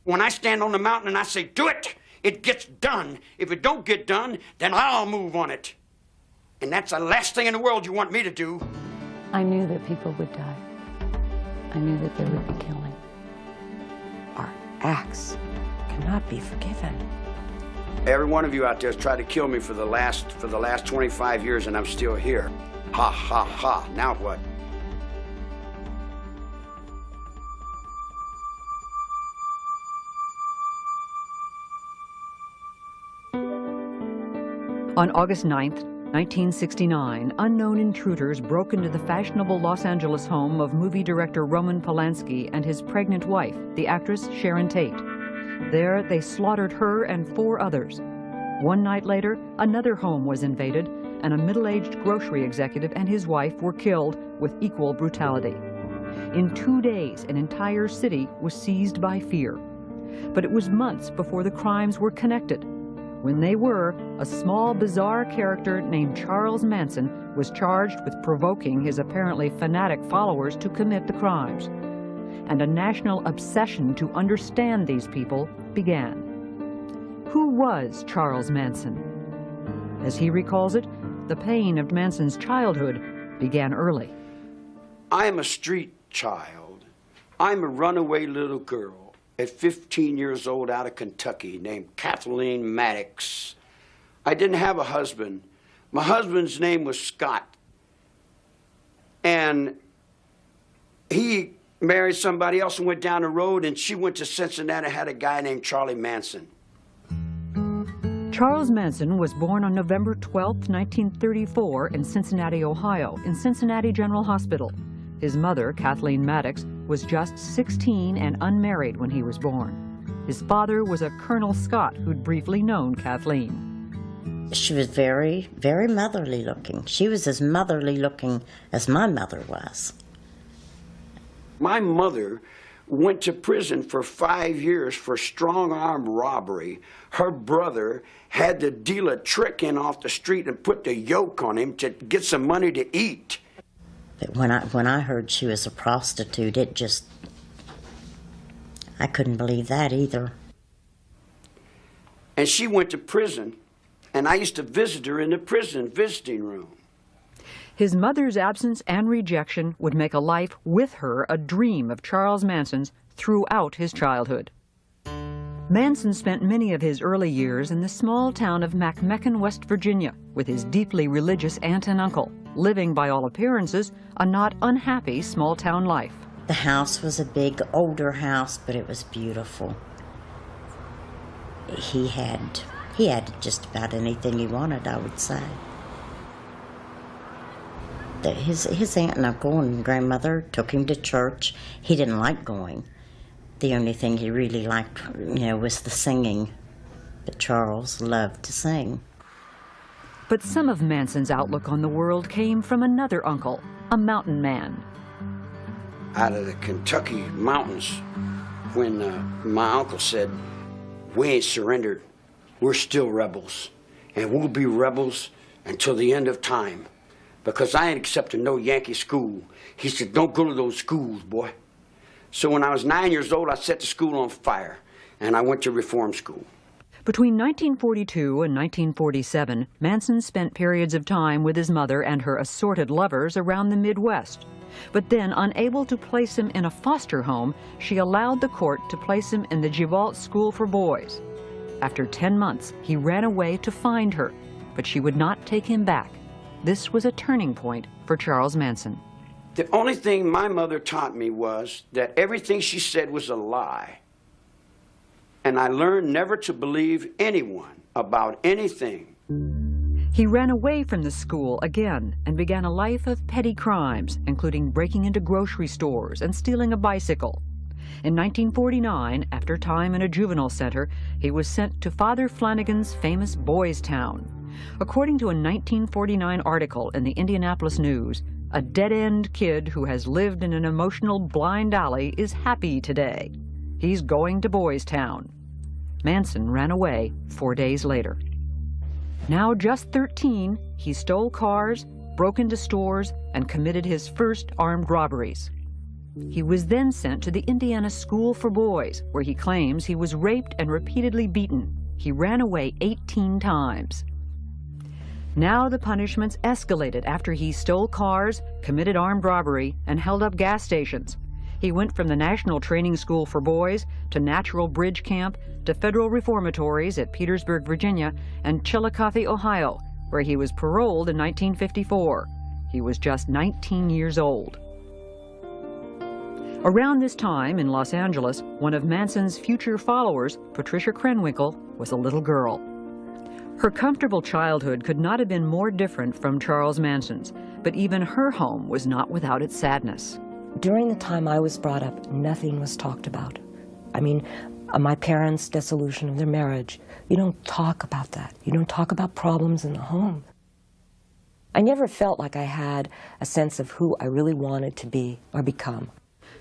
When I stand on the mountain and I say, do it, it gets done. If it don't get done, then I'll move on it. And that's the last thing in the world you want me to do. I knew that people would die. I knew that there would be killing. Our acts cannot be forgiven. Every one of you out there has tried to kill me for the last 25 years, and I'm still here. Ha, ha, ha. Now what? On August 9th, 1969, unknown intruders broke into the fashionable Los Angeles home of movie director Roman Polanski and his pregnant wife, the actress Sharon Tate. There, they slaughtered her and 4 others. One night later, another home was invaded, and a middle-aged grocery executive and his wife were killed with equal brutality. In 2 days, an entire city was seized by fear. But it was months before the crimes were connected. When they were, a small, bizarre character named Charles Manson was charged with provoking his apparently fanatic followers to commit the crimes. And a national obsession to understand these people began. Who was Charles Manson? As he recalls it, the pain of Manson's childhood began early. I am a street child. I'm a runaway little girl at 15 years old out of Kentucky named Kathleen Maddox. I didn't have a husband. My husband's name was Scott. And he married somebody else and went down the road, and she went to Cincinnati and had a guy named Charlie Manson. Charles Manson was born on November 12, 1934 in Cincinnati, Ohio, in Cincinnati General Hospital. His mother, Kathleen Maddox, was just 16 and unmarried when he was born. His father was a Colonel Scott who'd briefly known Kathleen. She was very, very motherly looking. She was as motherly looking as my mother was. My mother went to prison for 5 years for strong-arm robbery. Her brother had the dealer trick in off the street and put the yoke on him to get some money to eat. But when I heard she was a prostitute, it just, I couldn't believe that either. And she went to prison, and I used to visit her in the prison visiting room. His mother's absence and rejection would make a life with her a dream of Charles Manson's throughout his childhood. Manson spent many of his early years in the small town of McMecken, West Virginia, with his deeply religious aunt and uncle, living, by all appearances, a not unhappy small-town life. The house was a big, older house, but it was beautiful. He had just about anything he wanted, I would say. His aunt and uncle and grandmother took him to church. He didn't like going. The only thing he really liked, was the singing. But Charles loved to sing. But some of Manson's outlook on the world came from another uncle, a mountain man. Out of the Kentucky mountains, when my uncle said, "We ain't surrendered, we're still rebels, and we'll be rebels until the end of time, because I ain't accepting no Yankee school." He said, "Don't go to those schools, boy." So when I was 9 years old, I set the school on fire, and I went to reform school. Between 1942 and 1947, Manson spent periods of time with his mother and her assorted lovers around the Midwest. But then, unable to place him in a foster home, she allowed the court to place him in the Givalt School for Boys. After 10 months, he ran away to find her, but she would not take him back. This was a turning point for Charles Manson. The only thing my mother taught me was that everything she said was a lie. And I learned never to believe anyone about anything. He ran away from the school again and began a life of petty crimes, including breaking into grocery stores and stealing a bicycle. In 1949, after time in a juvenile center, he was sent to Father Flanagan's famous Boys Town. According to a 1949 article in the Indianapolis News, a dead-end kid who has lived in an emotional blind alley is happy today. He's going to Boys Town. Manson ran away 4 days later. Now just 13, he stole cars, broke into stores, and committed his first armed robberies. He was then sent to the Indiana School for Boys, where he claims he was raped and repeatedly beaten. He ran away 18 times. Now the punishments escalated after he stole cars, committed armed robbery, and held up gas stations. He went from the National Training School for Boys to Natural Bridge Camp to federal reformatories at Petersburg, Virginia, and Chillicothe, Ohio, where he was paroled in 1954. He was just 19 years old. Around this time in Los Angeles, one of Manson's future followers, Patricia Krenwinkel, was a little girl. Her comfortable childhood could not have been more different from Charles Manson's, but even her home was not without its sadness. During the time I was brought up, nothing was talked about. I mean, my parents' dissolution of their marriage, you don't talk about that. You don't talk about problems in the home. I never felt like I had a sense of who I really wanted to be or become.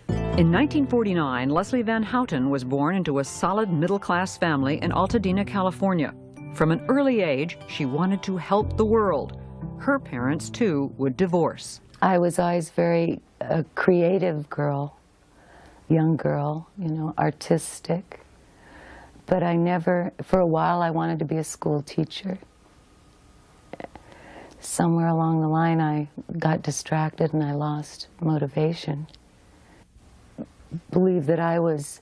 In 1949, Leslie Van Houten was born into a solid middle-class family in Altadena, California. From an early age, she wanted to help the world. Her parents, too, would divorce. I was always very a creative girl, young girl, you know, artistic. But I never, for a while, I wanted to be a school teacher. Somewhere along the line, I got distracted and I lost motivation. Believe that I was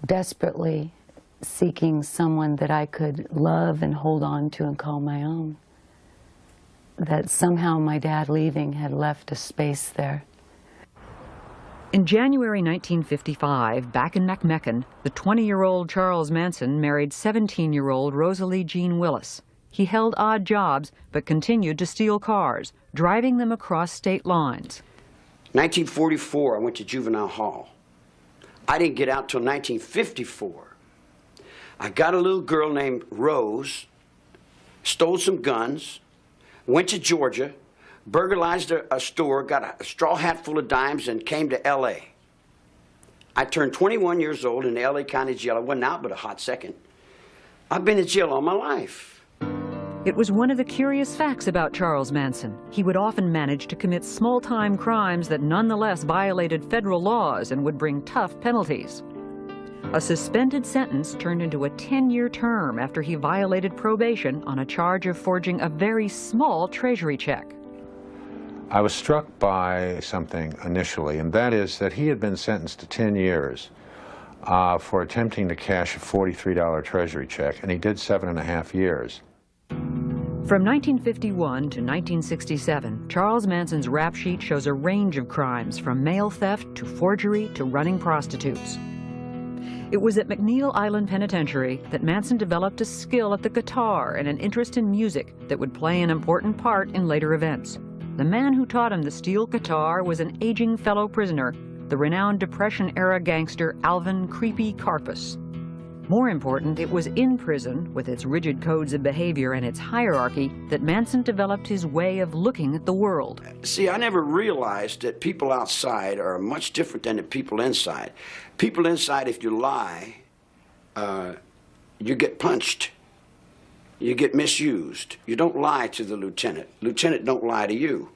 desperately seeking someone that I could love and hold on to and call my own. That somehow my dad leaving had left a space there. In January 1955, back in McMecken, the 20-year-old Charles Manson married 17-year-old Rosalie Jean Willis. He held odd jobs, but continued to steal cars, driving them across state lines. 1944, I went to juvenile hall. I didn't get out till 1954. I got a little girl named Rose, stole some guns, went to Georgia, burglarized a store, got a straw hat full of dimes, and came to L.A. I turned 21 years old in the L.A. County Jail. I wasn't out but a hot second. I've been in jail all my life. It was one of the curious facts about Charles Manson. He would often manage to commit small-time crimes that nonetheless violated federal laws and would bring tough penalties. A suspended sentence turned into a 10-year term after he violated probation on a charge of forging a very small treasury check. I was struck by something initially, and that is that he had been sentenced to 10 years for attempting to cash a $43 treasury check, and he did 7.5 years. From 1951 to 1967, Charles Manson's rap sheet shows a range of crimes, from mail theft to forgery to running prostitutes. It was at McNeil Island Penitentiary that Manson developed a skill at the guitar and an interest in music that would play an important part in later events. The man who taught him the steel guitar was an aging fellow prisoner, the renowned Depression-era gangster Alvin "Creepy" Karpus. More important, it was in prison, with its rigid codes of behavior and its hierarchy, that Manson developed his way of looking at the world. See, I never realized that people outside are much different than the people inside. People inside, if you lie, you get punched. You get misused. You don't lie to the lieutenant. Lieutenant don't lie to you.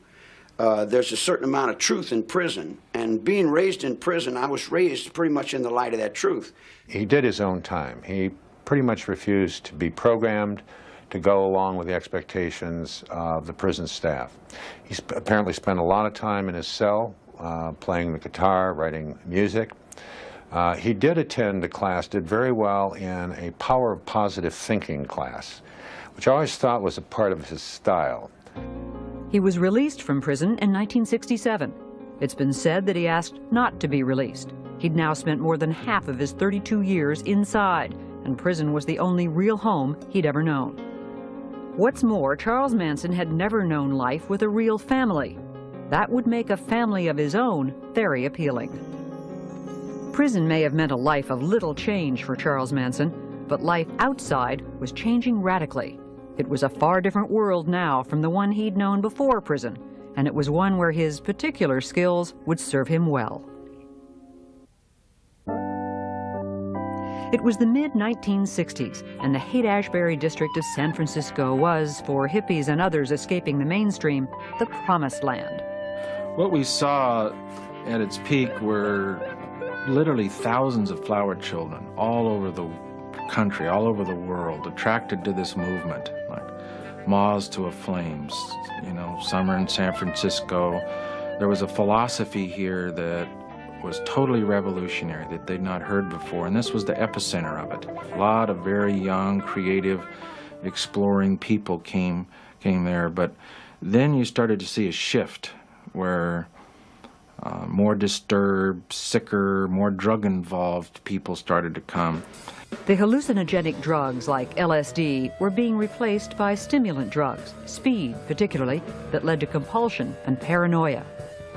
There's a certain amount of truth in prison, and being raised in prison, I was raised pretty much in the light of that truth. He did his own time. He pretty much refused to be programmed to go along with the expectations of the prison staff. He apparently spent a lot of time in his cell playing the guitar, writing music. He did attend a class, did very well in a power of positive thinking class, which I always thought was a part of his style. He was released from prison in 1967. It's been said that he asked not to be released. He'd now spent more than half of his 32 years inside, and prison was the only real home he'd ever known. What's more, Charles Manson had never known life with a real family. That would make a family of his own very appealing. Prison may have meant a life of little change for Charles Manson, but life outside was changing radically. It was a far different world now from the one he'd known before prison, and it was one where his particular skills would serve him well. It was the mid-1960s, and the Haight-Ashbury district of San Francisco was, for hippies and others escaping the mainstream, the promised land. What we saw at its peak were literally thousands of flower children all over the country, all over the world, attracted to this movement, like moths to a flame, you know, summer in San Francisco. There was a philosophy here that was totally revolutionary that they'd not heard before, and this was the epicenter of it. A lot of very young, creative, exploring people came there, but then you started to see a shift where more disturbed, sicker, more drug-involved people started to come. The hallucinogenic drugs like LSD were being replaced by stimulant drugs, speed particularly, that led to compulsion and paranoia.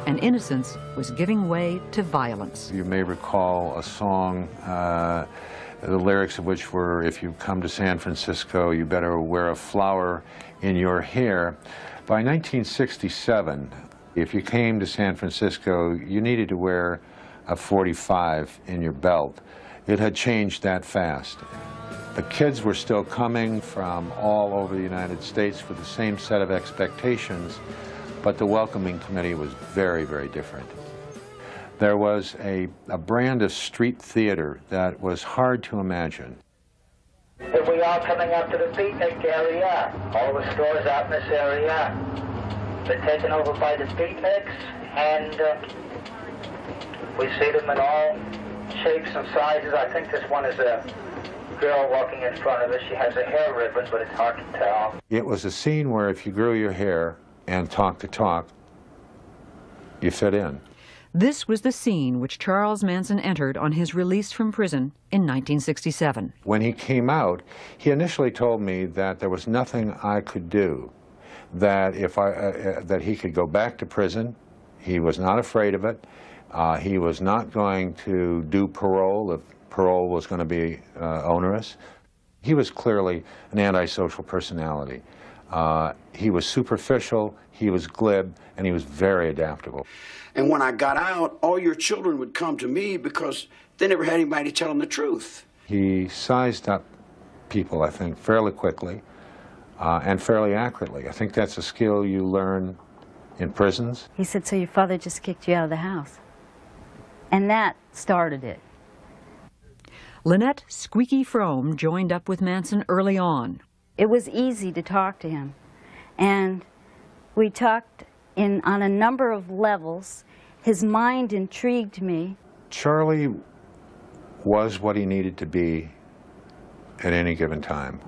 And innocence was giving way to violence. You may recall a song, the lyrics of which were, if you come to San Francisco, you better wear a flower in your hair. By 1967, if you came to San Francisco, you needed to wear a .45 in your belt. It had changed that fast. The kids were still coming from all over the United States for the same set of expectations, but the welcoming committee was very, very different. There was a brand of street theater that was hard to imagine. If we are coming up to the beatnik area, all the stores out in this area, they're taken over by the beatniks, and we see them in all shapes and sizes. I think this one is a girl walking in front of us. She has a hair ribbon, but it's hard to tell. It was a scene where if you grew your hair and talked the talk, you fit in. This was the scene which Charles Manson entered on his release from prison in 1967. When he came out, he initially told me that there was nothing I could do, that that he could go back to prison. He was not afraid of it. He was not going to do parole if parole was going to be onerous. He was clearly an antisocial personality. He was superficial, he was glib, and he was very adaptable. And when I got out, all your children would come to me because they never had anybody to tell them the truth. He sized up people, I think, fairly quickly and fairly accurately. I think that's a skill you learn in prisons. He said, so your father just kicked you out of the house. And that started it. Lynette Squeaky Frome joined up with Manson early on. It was easy to talk to him. And we talked on a number of levels. His mind intrigued me. Charlie was what he needed to be at any given time.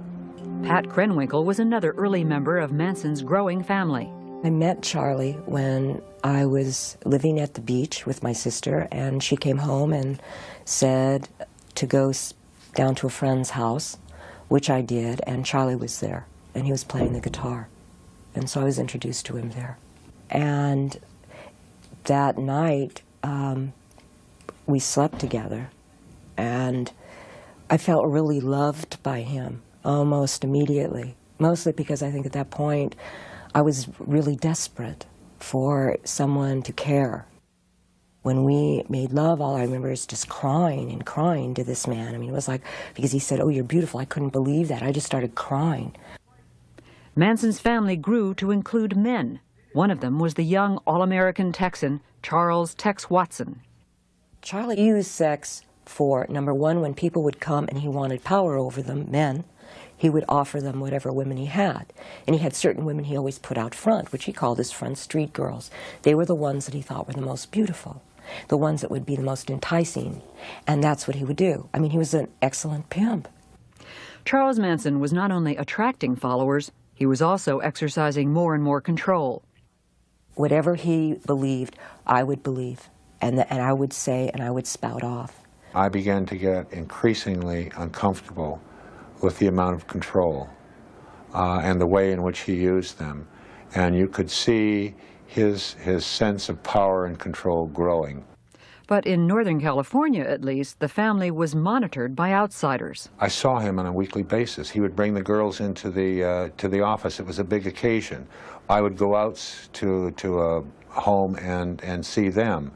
Pat Krenwinkel was another early member of Manson's growing family. I met Charlie when I was living at the beach with my sister, and she came home and said to go down to a friend's house, which I did, and Charlie was there, and he was playing the guitar. And so I was introduced to him there. And that night, we slept together, and I felt really loved by him almost immediately, mostly because I think at that point I was really desperate for someone to care. When we made love, all I remember is just crying and crying to this man. I mean, it was like, because he said, oh, you're beautiful. I couldn't believe that. I just started crying. Manson's family grew to include men. One of them was the young All-American Texan, Charles Tex Watson. Charlie used sex for, number one, when people would come and he wanted power over them, men, he would offer them whatever women he had. And he had certain women he always put out front, which he called his front street girls. They were the ones that he thought were the most beautiful, the ones that would be the most enticing. And that's what he would do. I mean, he was an excellent pimp. Charles Manson was not only attracting followers, he was also exercising more and more control. Whatever he believed, I would believe. And I would say, and I would spout off. I began to get increasingly uncomfortable with the amount of control and the way in which he used them. And you could see his sense of power and control growing. But in Northern California, at least, the family was monitored by outsiders. I saw him on a weekly basis. He would bring the girls into the office. It was a big occasion. I would go out to a home and see them.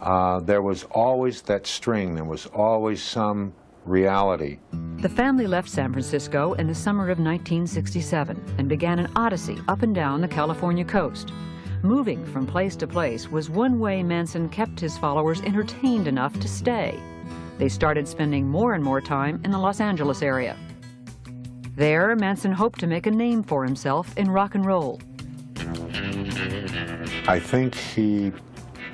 There was always that string. There was always some reality. The family left San Francisco in the summer of 1967 and began an odyssey up and down the California coast. Moving from place to place was one way Manson kept his followers entertained enough to stay. They started spending more and more time in the Los Angeles area. There, Manson hoped to make a name for himself in rock and roll. I think he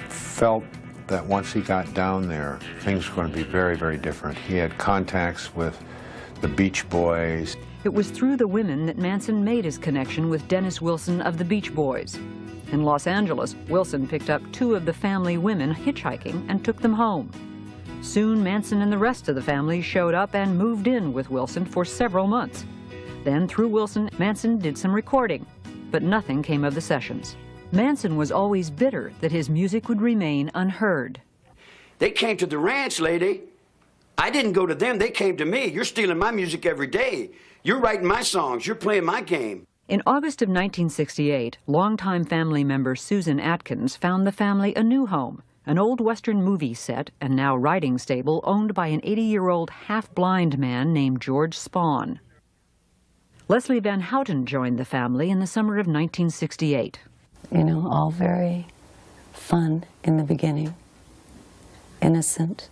felt that once he got down there, things were going to be very, very different. He had contacts with the Beach Boys. It was through the women that Manson made his connection with Dennis Wilson of the Beach Boys. In Los Angeles, Wilson picked up 2 of the family women hitchhiking and took them home. Soon, Manson and the rest of the family showed up and moved in with Wilson for several months. Then, through Wilson, Manson did some recording, but nothing came of the sessions. Manson was always bitter that his music would remain unheard. They came to the ranch, lady. I didn't go to them. They came to me. You're stealing my music every day. You're writing my songs. You're playing my game. In August of 1968, longtime family member Susan Atkins found the family a new home, an old Western movie set and now writing stable owned by an 80-year-old half-blind man named George Spahn. Leslie Van Houten joined the family in the summer of 1968. You know, all very fun in the beginning, innocent.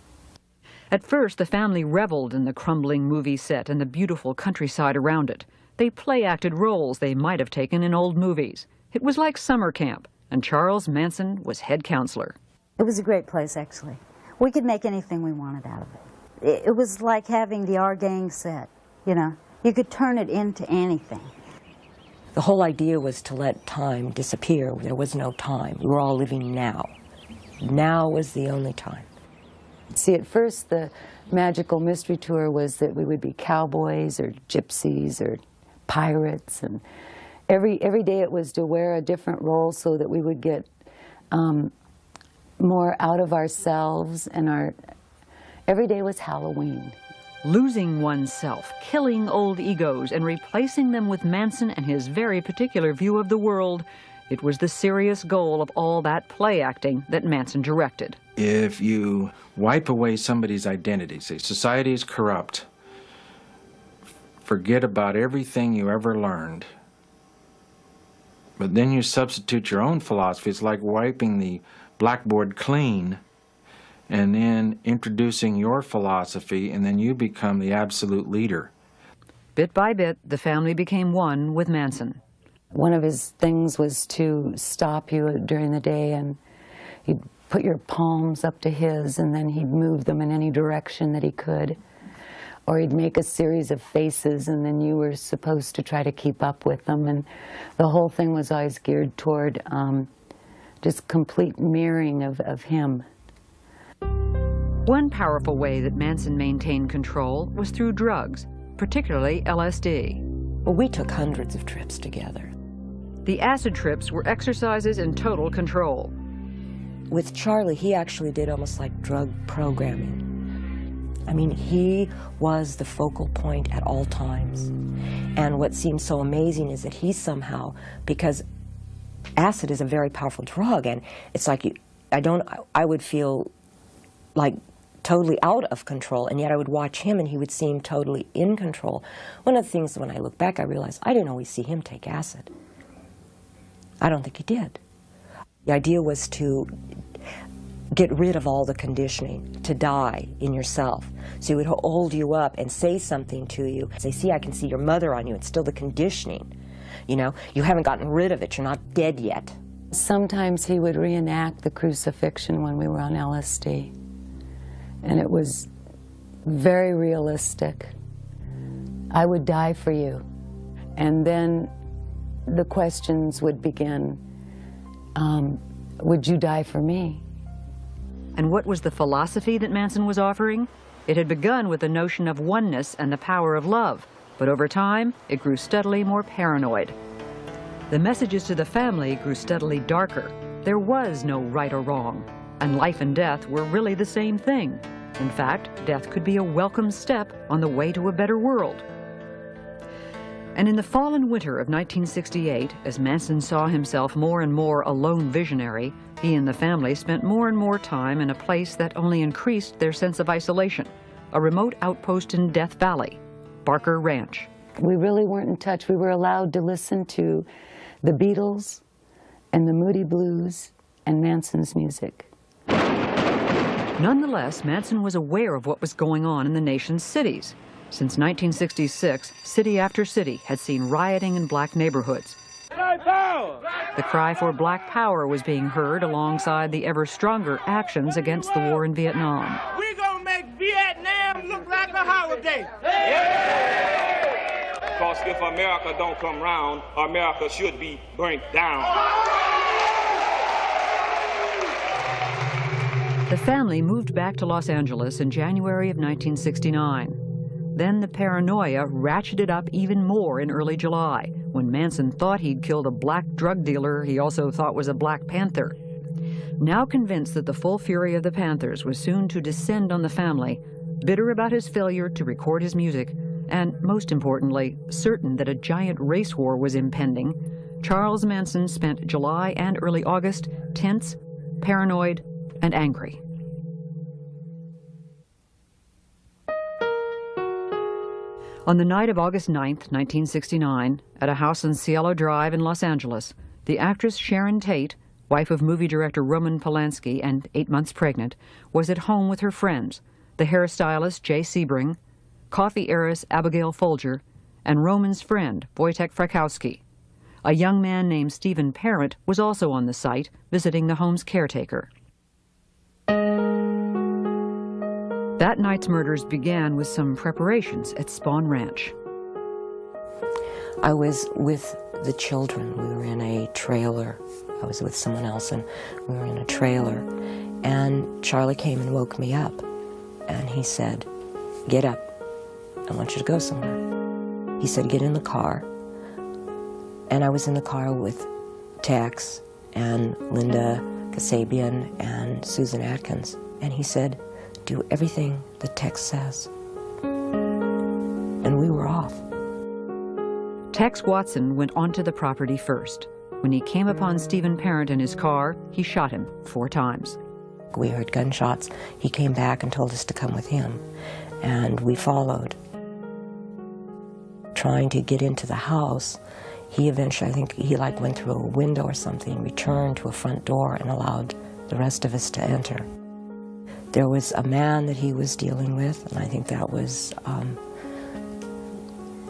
At first, the family reveled in the crumbling movie set and the beautiful countryside around it. They play-acted roles they might have taken in old movies. It was like summer camp, and Charles Manson was head counselor. It was a great place, actually. We could make anything we wanted out of it. It was like having the Our Gang set, you know. You could turn it into anything. The whole idea was to let time disappear. There was no time. We were all living now. Now was the only time. See, at first the magical mystery tour was that we would be cowboys or gypsies or pirates, and every day it was to wear a different role so that we would get more out of ourselves, and every day was Halloween. Losing oneself, killing old egos, and replacing them with Manson and his very particular view of the world, it was the serious goal of all that play acting that Manson directed. If you wipe away somebody's identity, say society is corrupt, forget about everything you ever learned, but then you substitute your own philosophy, it's like wiping the blackboard clean and then introducing your philosophy, and then you become the absolute leader. Bit by bit, the family became one with Manson. One of his things was to stop you during the day, and he'd put your palms up to his, and then he'd move them in any direction that he could. Or he'd make a series of faces, and then you were supposed to try to keep up with them. And the whole thing was always geared toward just complete mirroring of him. One powerful way that Manson maintained control was through drugs, particularly LSD. Well, we took hundreds of trips together. The acid trips were exercises in total control. With Charlie, he actually did almost like drug programming. I mean, he was the focal point at all times. And what seems so amazing is that he somehow, because acid is a very powerful drug, and it's like I would feel like totally out of control, and yet I would watch him and he would seem totally in control. One of the things, when I look back, I realized I didn't always see him take acid. I don't think he did. The idea was to get rid of all the conditioning, to die in yourself. So he would hold you up and say something to you. Say, see, I can see your mother on you. It's still the conditioning. You know, you haven't gotten rid of it. You're not dead yet. Sometimes he would reenact the crucifixion when we were on LSD. And it was very realistic. I would die for you. And then the questions would begin, would you die for me? And what was the philosophy that Manson was offering? It had begun with the notion of oneness and the power of love, but over time, it grew steadily more paranoid. The messages to the family grew steadily darker. There was no right or wrong, and life and death were really the same thing. In fact, death could be a welcome step on the way to a better world. And in the fall and winter of 1968, as Manson saw himself more and more a lone visionary, he and the family spent more and more time in a place that only increased their sense of isolation, a remote outpost in Death Valley, Barker Ranch. We really weren't in touch. We were allowed to listen to the Beatles and the Moody Blues and Manson's music. Nonetheless, Manson was aware of what was going on in the nation's cities. Since 1966, city after city had seen rioting in black neighborhoods. The cry for black power was being heard alongside the ever stronger actions against the war in Vietnam. We're gonna make Vietnam look like a holiday. Because if America don't come round, America should be burnt down. The family moved back to Los Angeles in January of 1969. Then the paranoia ratcheted up even more in early July, when Manson thought he'd killed a black drug dealer he also thought was a Black Panther. Now convinced that the full fury of the Panthers was soon to descend on the family, bitter about his failure to record his music, and most importantly, certain that a giant race war was impending, Charles Manson spent July and early August tense, paranoid, and angry. On the night of August 9th, 1969, at a house on Cielo Drive in Los Angeles, the actress Sharon Tate, wife of movie director Roman Polanski and 8 months pregnant, was at home with her friends, the hairstylist Jay Sebring, coffee heiress Abigail Folger, and Roman's friend, Wojtek Frykowski. A young man named Stephen Parent was also on the site, visiting the home's caretaker. That night's murders began with some preparations at Spawn Ranch. I was with the children. We were in a trailer. I was with someone else, and we were in a trailer. And Charlie came and woke me up. And he said, "Get up. I want you to go somewhere." He said, "Get in the car." And I was in the car with Tex and Linda Kasabian and Susan Atkins. And he said, "Do everything the Tex says." And we were off. Tex Watson went onto the property first. When he came upon Stephen Parent in his car, he shot him 4 times. We heard gunshots. He came back and told us to come with him, and we followed. Trying to get into the house, he eventually, I think he went through a window or something, returned to a front door and allowed the rest of us to enter. There was a man that he was dealing with, and I think that was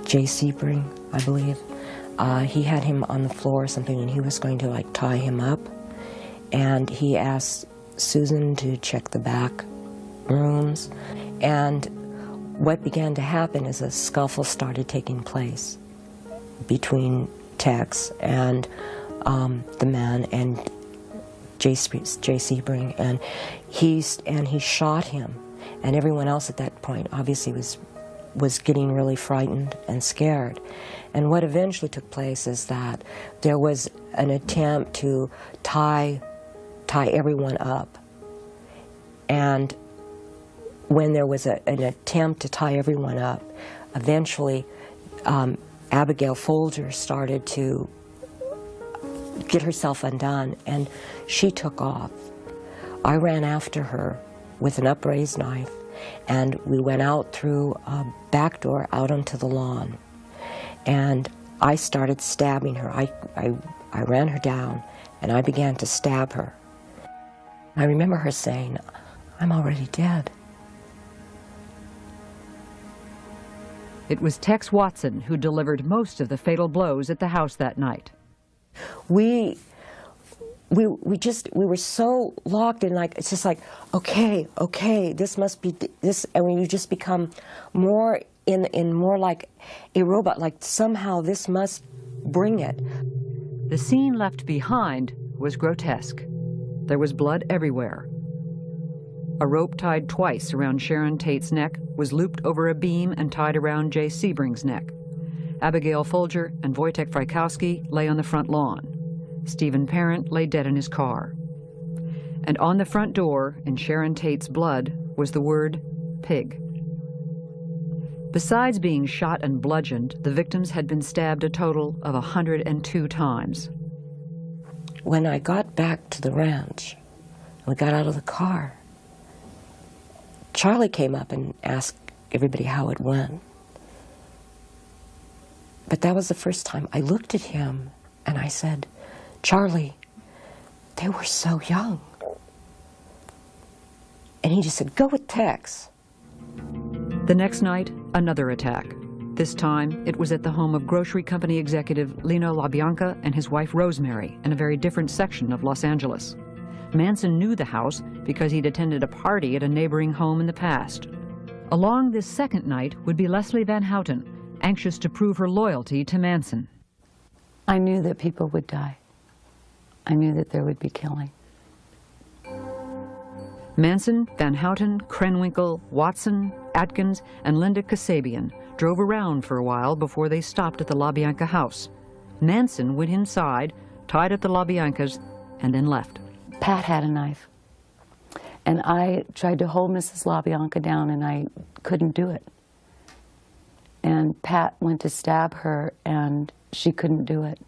Jay Sebring, I believe. He had him on the floor or something, and he was going to tie him up. And he asked Susan to check the back rooms. And what began to happen is a scuffle started taking place between Tex and the man and Jay Sebring, and he shot him, and everyone else at that point obviously was getting really frightened and scared. And what eventually took place is that there was an attempt to tie everyone up, and when there was an attempt to tie everyone up, eventually Abigail Folger started to get herself undone, and she took off. I ran after her with an upraised knife, and we went out through a back door out onto the lawn. And I started stabbing her. I ran her down, and I began to stab her. I remember her saying, "I'm already dead." It was Tex Watson who delivered most of the fatal blows at the house that night. We were so locked in, it's just okay, this must be this, and when you just become more in more like a robot, somehow this must bring it. The scene left behind was grotesque. There was blood everywhere. A rope tied twice around Sharon Tate's neck was looped over a beam and tied around Jay Sebring's neck. Abigail Folger and Wojtek Frykowski lay on the front lawn. Stephen Parent lay dead in his car. And on the front door, in Sharon Tate's blood, was the word pig. Besides being shot and bludgeoned, the victims had been stabbed a total of 102 times. When I got back to the ranch, we got out of the car, Charlie came up and asked everybody how it went. But that was the first time I looked at him and I said, "Charlie, They were so young. And he just said, go with Tex. The next night, another attack. This time, it was at the home of grocery company executive Lino LaBianca and his wife Rosemary in a very different section of Los Angeles. Manson knew the house because he'd attended a party at a neighboring home in the past. Along this second night would be Leslie Van Houten, anxious to prove her loyalty to Manson. I knew that people would die. I knew that there would be killing. Manson, Van Houten, Krenwinkel, Watson, Atkins, and Linda Kasabian drove around for a while before they stopped at the LaBianca house. Manson went inside, tied up the LaBiancas, and then left. Pat had a knife, and I tried to hold Mrs. LaBianca down, and I couldn't do it. And Pat went to stab her, and she couldn't do it.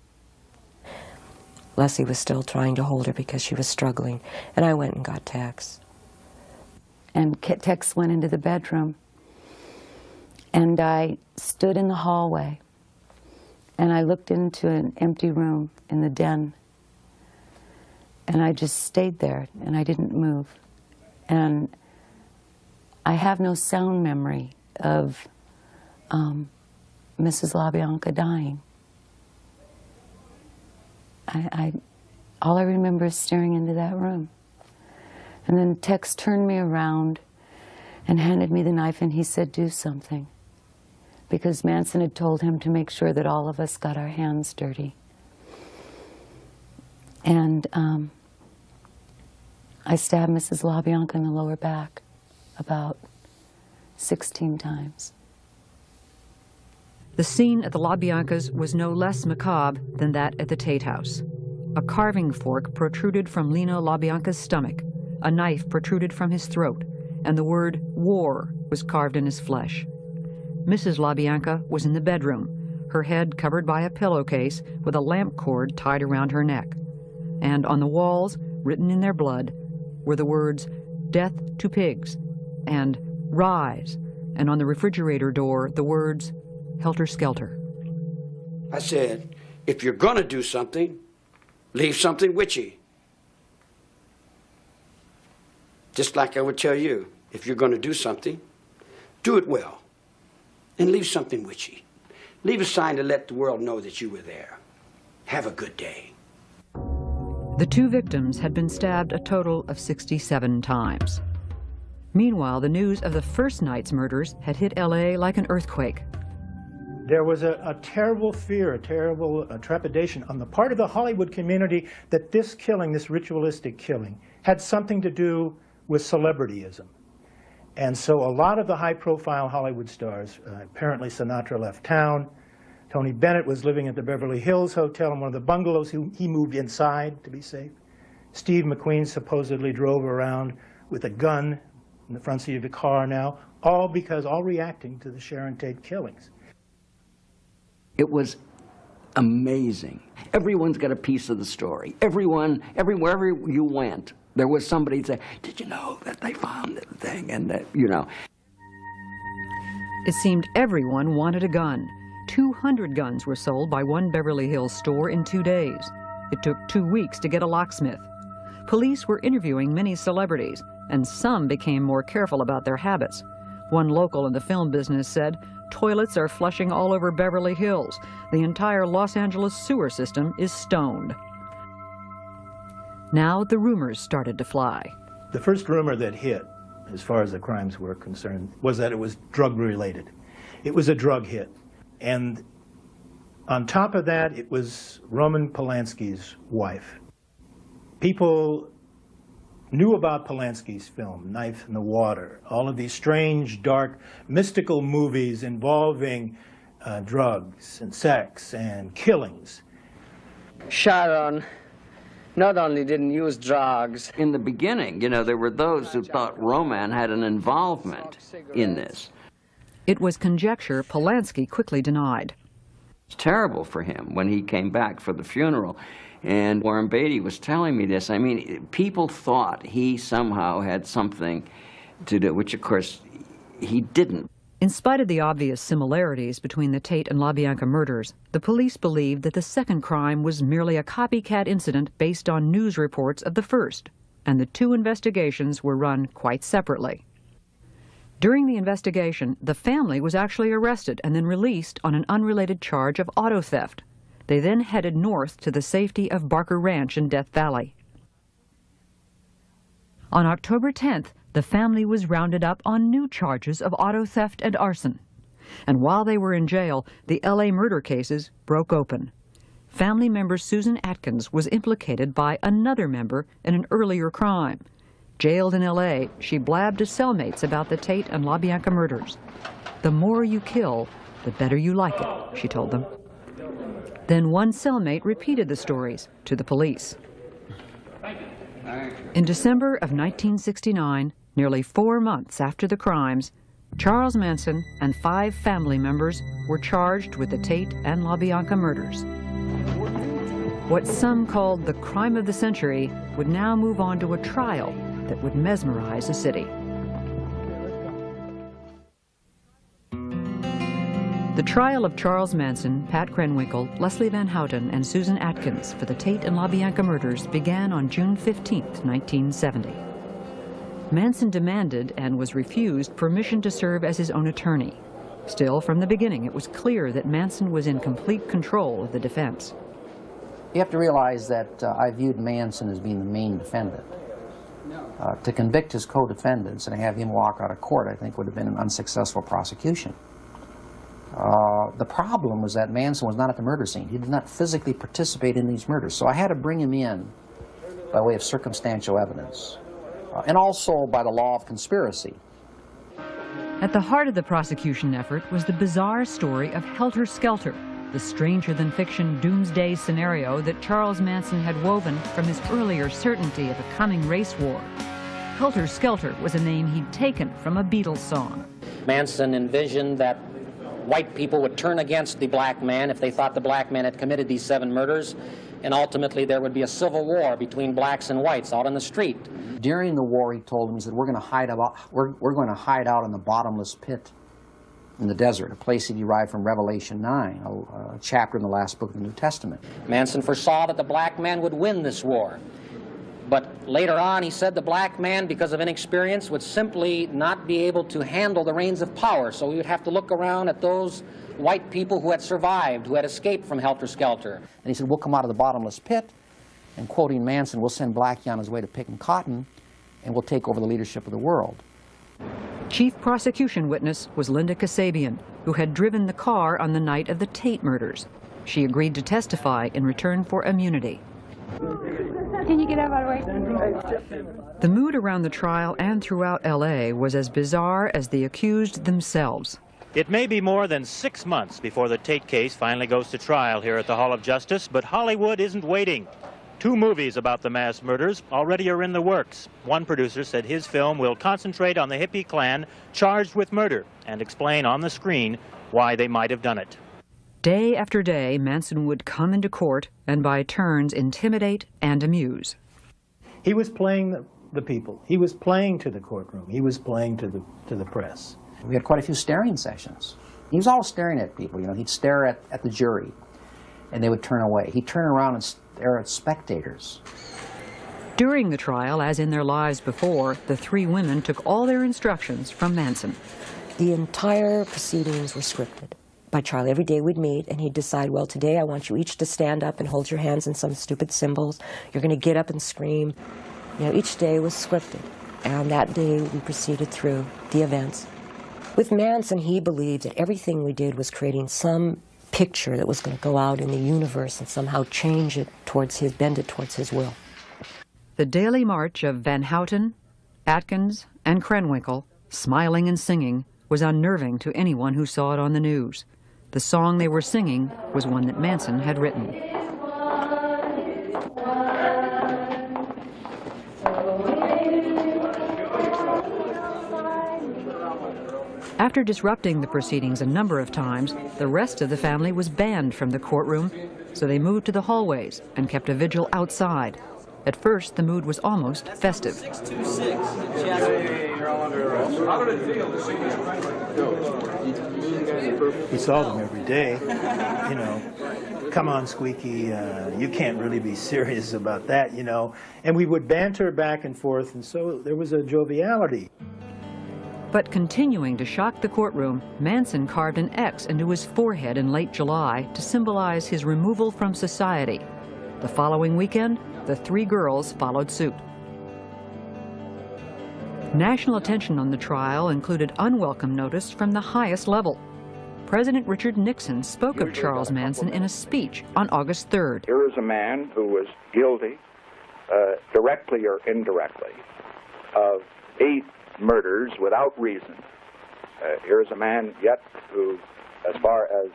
Leslie was still trying to hold her because she was struggling, and I went and got Tex. And Tex went into the bedroom, and I stood in the hallway, and I looked into an empty room in the den, and I just stayed there, and I didn't move. And I have no sound memory of Mrs. LaBianca dying. All I remember is staring into that room. And then Tex turned me around and handed me the knife, and he said, do something. Because Manson had told him to make sure that all of us got our hands dirty. And I stabbed Mrs. LaBianca in the lower back about 16 times. The scene at the LaBiancas was no less macabre than that at the Tate house. A carving fork protruded from Lino LaBianca's stomach, a knife protruded from his throat, and the word war was carved in his flesh. Mrs. LaBianca was in the bedroom, her head covered by a pillowcase with a lamp cord tied around her neck. And on the walls, written in their blood, were the words, "Death to pigs," and "Rise," and on the refrigerator door, the words, "Helter Skelter." I said, if you're gonna do something, leave something with you. Just like I would tell you, if you're gonna do something, do it well, and leave something with you. Leave a sign to let the world know that you were there. Have a good day. The two victims had been stabbed a total of 67 times. Meanwhile, the news of the first night's murders had hit LA like an earthquake. There was a terrible fear, a terrible trepidation on the part of the Hollywood community that this killing, this ritualistic killing, had something to do with celebrityism. And so a lot of the high-profile Hollywood stars, apparently Sinatra left town. Tony Bennett was living at the Beverly Hills Hotel in one of the bungalows. He moved inside to be safe. Steve McQueen supposedly drove around with a gun in the front seat of the car now, all reacting to the Sharon Tate killings. It was amazing. Everyone's got a piece of the story. Everywhere you went, there was somebody that said, did you know that they found the thing? And that, you know. It seemed everyone wanted a gun. 200 guns were sold by one Beverly Hills store in 2 days. It took 2 weeks to get a locksmith. Police were interviewing many celebrities, and some became more careful about their habits. One local in the film business said, "Toilets are flushing all over Beverly Hills. The entire Los Angeles sewer system is stoned." Now the rumors started to fly. The first rumor that hit, as far as the crimes were concerned, was that it was drug-related. It was a drug hit. And on top of that, it was Roman Polanski's wife. People knew about Polanski's film, Knife in the Water, all of these strange, dark, mystical movies involving drugs and sex and killings. Sharon not only didn't use drugs. In the beginning, you know, there were those who thought Roman had an involvement in this. It was conjecture Polanski quickly denied. It's terrible for him when he came back for the funeral. And Warren Beatty was telling me this. I mean, people thought he somehow had something to do, which of course he didn't. In spite of the obvious similarities between the Tate and LaBianca murders, the police believed that the second crime was merely a copycat incident based on news reports of the first, and the two investigations were run quite separately. During the investigation, the family was actually arrested and then released on an unrelated charge of auto theft. They then headed north to the safety of Barker Ranch in Death Valley. On October 10th, the family was rounded up on new charges of auto theft and arson. And while they were in jail, the L.A. murder cases broke open. Family member Susan Atkins was implicated by another member in an earlier crime. Jailed in L.A., she blabbed to cellmates about the Tate and LaBianca murders. "The more you kill, the better you like it," she told them. Then one cellmate repeated the stories to the police. In December of 1969, nearly 4 months after the crimes, Charles Manson and 5 family members were charged with the Tate and LaBianca murders. What some called the crime of the century would now move on to a trial that would mesmerize the city. The trial of Charles Manson, Pat Krenwinkel, Leslie Van Houten, and Susan Atkins for the Tate and LaBianca murders began on June 15, 1970. Manson demanded and was refused permission to serve as his own attorney. Still, from the beginning, it was clear that Manson was in complete control of the defense. You have to realize that I viewed Manson as being the main defendant. To convict his co-defendants and have him walk out of court, I think, would have been an unsuccessful prosecution. The problem was that Manson was not at the murder scene. He did not physically participate in these murders, so I had to bring him in by way of circumstantial evidence, and also by the law of conspiracy. At the heart of the prosecution effort was the bizarre story of Helter Skelter, the stranger-than-fiction doomsday scenario that Charles Manson had woven from his earlier certainty of a coming race war. Helter Skelter was a name he'd taken from a Beatles song. Manson envisioned that white people would turn against the black man if they thought the black man had committed these 7 murders, and ultimately there would be a civil war between blacks and whites out on the street. During the war, he told them, he said, we're going to hide out in the bottomless pit in the desert, a place he derived from Revelation 9, a chapter in the last book of the New Testament. Manson foresaw that the black man would win this war. But later on, he said the black man, because of inexperience, would simply not be able to handle the reins of power. So we would have to look around at those white people who had survived, who had escaped from Helter Skelter. And he said, we'll come out of the bottomless pit, and quoting Manson, we'll send Blackie on his way to picking cotton, and we'll take over the leadership of the world. Chief prosecution witness was Linda Kasabian, who had driven the car on the night of the Tate murders. She agreed to testify in return for immunity. Can you get out of the way? The mood around the trial and throughout L.A. was as bizarre as the accused themselves. It may be more than 6 months before the Tate case finally goes to trial here at the Hall of Justice, but Hollywood isn't waiting. 2 movies about the mass murders already are in the works. One producer said his film will concentrate on the hippie clan charged with murder and explain on the screen why they might have done it. Day after day, Manson would come into court and by turns intimidate and amuse. He was playing the people. He was playing to the courtroom. He was playing to the press. We had quite a few staring sessions. He was always staring at people. You know, he'd stare at the jury, and they would turn away. He'd turn around and stare at spectators. During the trial, as in their lives before, the 3 women took all their instructions from Manson. The entire proceedings were scripted by Charlie. Every day we'd meet, and he'd decide, well, today I want you each to stand up and hold your hands in some stupid symbols. You're going to get up and scream. You know, each day was scripted, and that day we proceeded through the events. With Manson, he believed that everything we did was creating some picture that was going to go out in the universe and somehow change it towards his, bend it towards his will. The daily march of Van Houten, Atkins, and Krenwinkel, smiling and singing, was unnerving to anyone who saw it on the news. The song they were singing was one that Manson had written. After disrupting the proceedings a number of times, the rest of the family was banned from the courtroom, so they moved to the hallways and kept a vigil outside. At first, the mood was almost festive. 626. You're all under arrest. How did it feel to see this? We saw them every day. You know, come on, Squeaky, you can't really be serious about that, you know. And we would banter back and forth, and so there was a joviality. But continuing to shock the courtroom, Manson carved an X into his forehead in late July to symbolize his removal from society. The following weekend, the 3 girls followed suit. National attention on the trial included unwelcome notice from the highest level. President Richard Nixon spoke of Charles Manson in a speech on August 3rd. Here is a man who was guilty, directly or indirectly, of 8 murders without reason. Here is a man yet who, as far as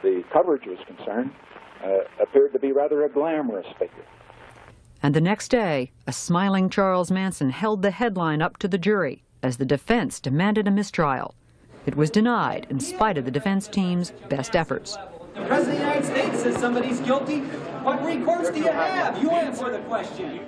the coverage was concerned, appeared to be rather a glamorous figure. And the next day, a smiling Charles Manson held the headline up to the jury as the defense demanded a mistrial. It was denied in spite of the defense team's best efforts. The President of the United States says somebody's guilty. What recourse do you have? You answer the question.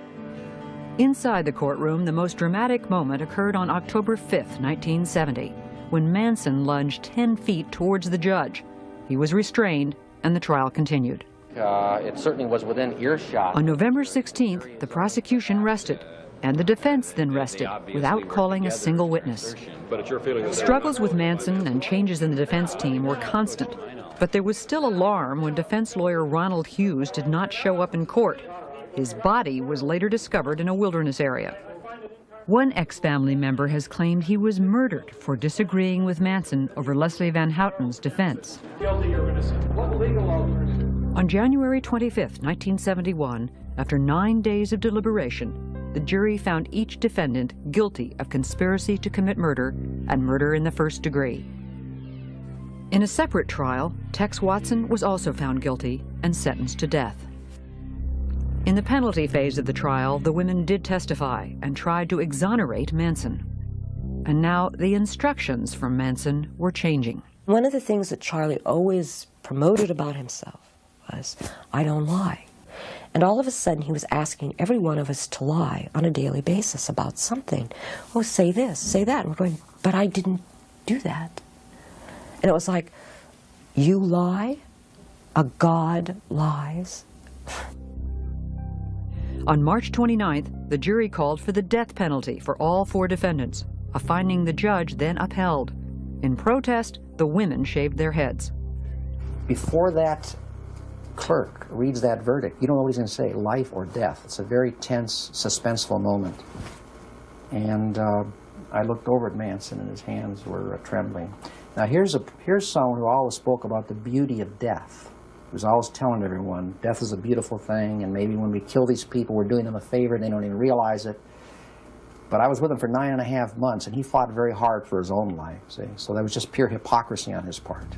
Inside the courtroom, the most dramatic moment occurred on October 5th, 1970, when Manson lunged 10 feet towards the judge. He was restrained, and the trial continued. It certainly was within earshot. On November 16th, the prosecution rested, and the defense then rested without calling a single witness. Struggles with Manson and changes in the defense team were constant, but there was still alarm when defense lawyer Ronald Hughes did not show up in court. His body was later discovered in a wilderness area. One ex-family member has claimed he was murdered for disagreeing with Manson over Leslie Van Houten's defense. On January 25th, 1971, after 9 days of deliberation, the jury found each defendant guilty of conspiracy to commit murder and murder in the first degree. In a separate trial, Tex Watson was also found guilty and sentenced to death. In the penalty phase of the trial, the women did testify and tried to exonerate Manson. And now the instructions from Manson were changing. One of the things that Charlie always promoted about himself was, I don't lie. And all of a sudden he was asking every one of us to lie on a daily basis about something. Oh, say this, say that. And we're going, but I didn't do that. And it was like, you lie? A God lies? On March 29th, the jury called for the death penalty for all 4 defendants, a finding the judge then upheld. In protest, the women shaved their heads. Before that clerk reads that verdict, you don't know what he's going to say, life or death. It's a very tense, suspenseful moment. And I looked over at Manson, and his hands were trembling. Now here's someone who always spoke about the beauty of death. He was always telling everyone, death is a beautiful thing, and maybe when we kill these people, we're doing them a favor, and they don't even realize it. But I was with him for 9.5 months, and he fought very hard for his own life, see? So that was just pure hypocrisy on his part.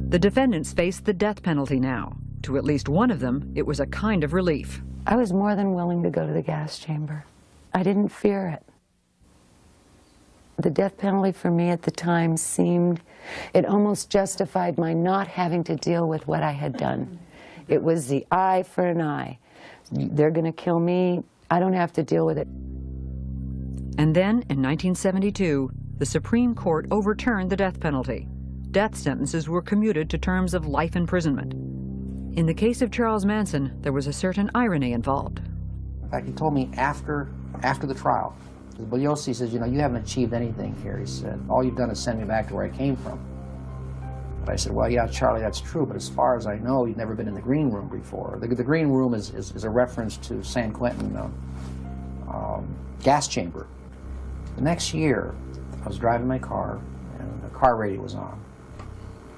The defendants faced the death penalty now. To at least one of them, it was a kind of relief. I was more than willing to go to the gas chamber. I didn't fear it. The death penalty for me at the time seemed, it almost justified my not having to deal with what I had done. It was the eye for an eye. They're going to kill me. I don't have to deal with it. And then, in 1972, the Supreme Court overturned the death penalty. Death sentences were commuted to terms of life imprisonment. In the case of Charles Manson, there was a certain irony involved. In fact, he told me after the trial, Bugliosi says, you know, you haven't achieved anything here. He said, all you've done is send me back to where I came from. But I said, well, yeah, Charlie, that's true, but as far as I know, you've never been in the green room before. The green room is a reference to San Quentin gas chamber. The next year, I was driving my car, and the car radio was on.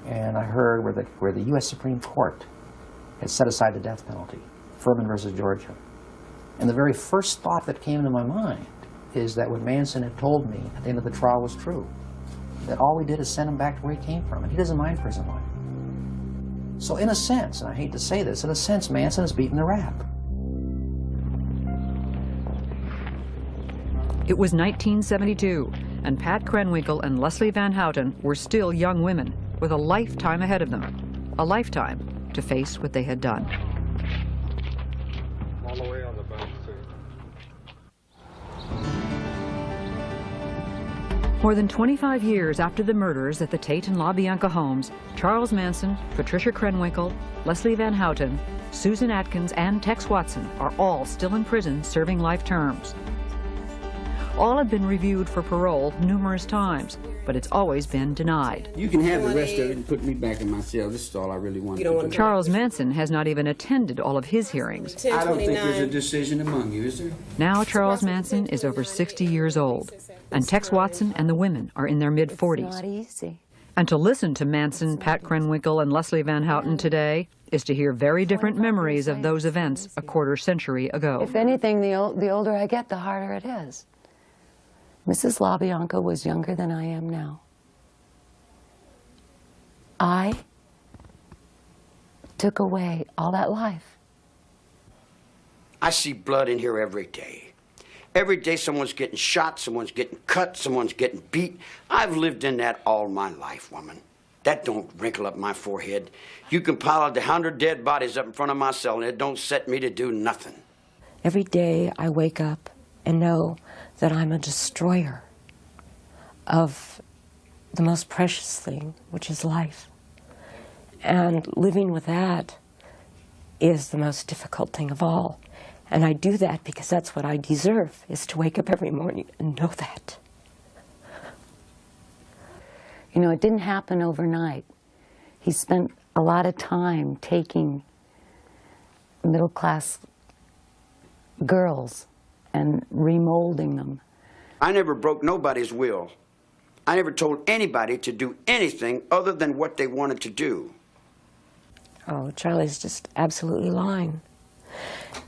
And I heard where the U.S. Supreme Court had set aside the death penalty, Furman versus Georgia. And the very first thought that came into my mind is that what Manson had told me at the end of the trial was true. That all we did is send him back to where he came from, and he doesn't mind prison life. So in a sense, and I hate to say this, in a sense, Manson has beaten the rap. It was 1972, and Pat Krenwinkel and Leslie Van Houten were still young women with a lifetime ahead of them, a lifetime to face what they had done. All the way on the back, too. More than 25 years after the murders at the Tate and LaBianca homes, Charles Manson, Patricia Krenwinkel, Leslie Van Houten, Susan Atkins, and Tex Watson are all still in prison serving life terms. All have been reviewed for parole numerous times, but it's always been denied. You can have the rest of it and put me back in my cell. This is all I really want to do. Charles Manson has not even attended all of his hearings. I don't think there's a decision among you, is there? Now Charles Manson is over 60 years old, and Tex Watson and the women are in their mid-40s. It's not easy. And to listen to Manson, Pat Krenwinkel, and Leslie Van Houten today is to hear very different memories of those events a quarter century ago. If anything, the older I get, the harder it is. Mrs. LaBianca was younger than I am now. I took away all that life. I see blood in here every day. Every day someone's getting shot, someone's getting cut, someone's getting beat. I've lived in that all my life, woman. That don't wrinkle up my forehead. You can pile 100 dead bodies up in front of my cell and it don't set me to do nothing. Every day I wake up and know that I'm a destroyer of the most precious thing, which is life. And living with that is the most difficult thing of all. And I do that because that's what I deserve, is to wake up every morning and know that. You know, it didn't happen overnight. He spent a lot of time taking middle-class girls and remolding them. I never broke nobody's will. I never told anybody to do anything other than what they wanted to do. Oh, Charlie's just absolutely lying.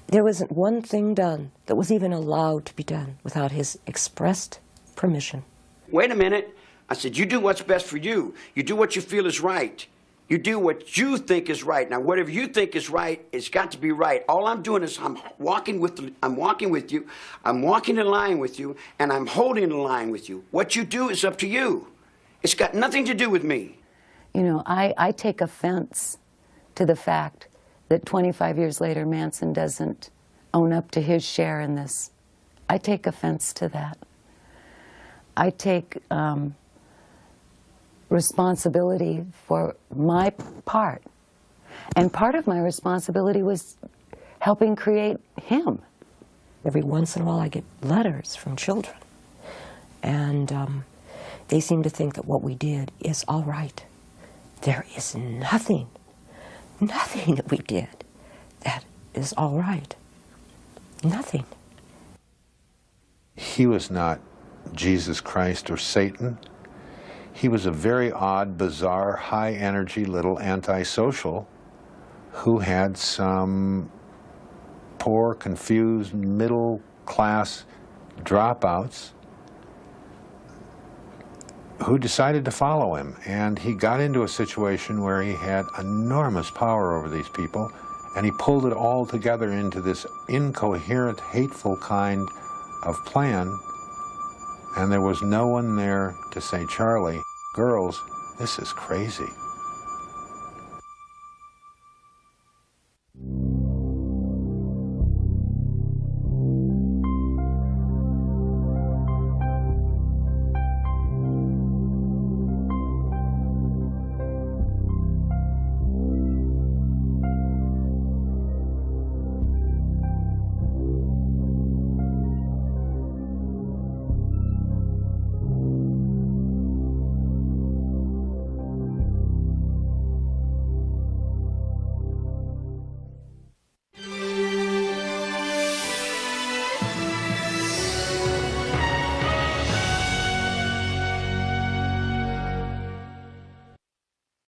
There wasn't one thing done that was even allowed to be done without his expressed permission. Wait a minute. I said, you do what's best for you. You do what you feel is right. You do what you think is right. Now, whatever you think is right, it's got to be right. All I'm doing is I'm walking with you, I'm walking in line with you, and I'm holding the line with you. What you do is up to you. It's got nothing to do with me. You know, I take offense to the fact that 25 years later, Manson doesn't own up to his share in this. I take offense to that. I take responsibility for my part. And part of my responsibility was helping create him. Every once in a while I get letters from children, and they seem to think that what we did is all right. There is nothing that we did that is all right. Nothing. He was not Jesus Christ or Satan. He was a very odd, bizarre, high-energy little antisocial who had some poor, confused, middle-class dropouts who decided to follow him. And he got into a situation where he had enormous power over these people, and he pulled it all together into this incoherent, hateful kind of plan. And there was no one there to say, Charlie, girls, this is crazy.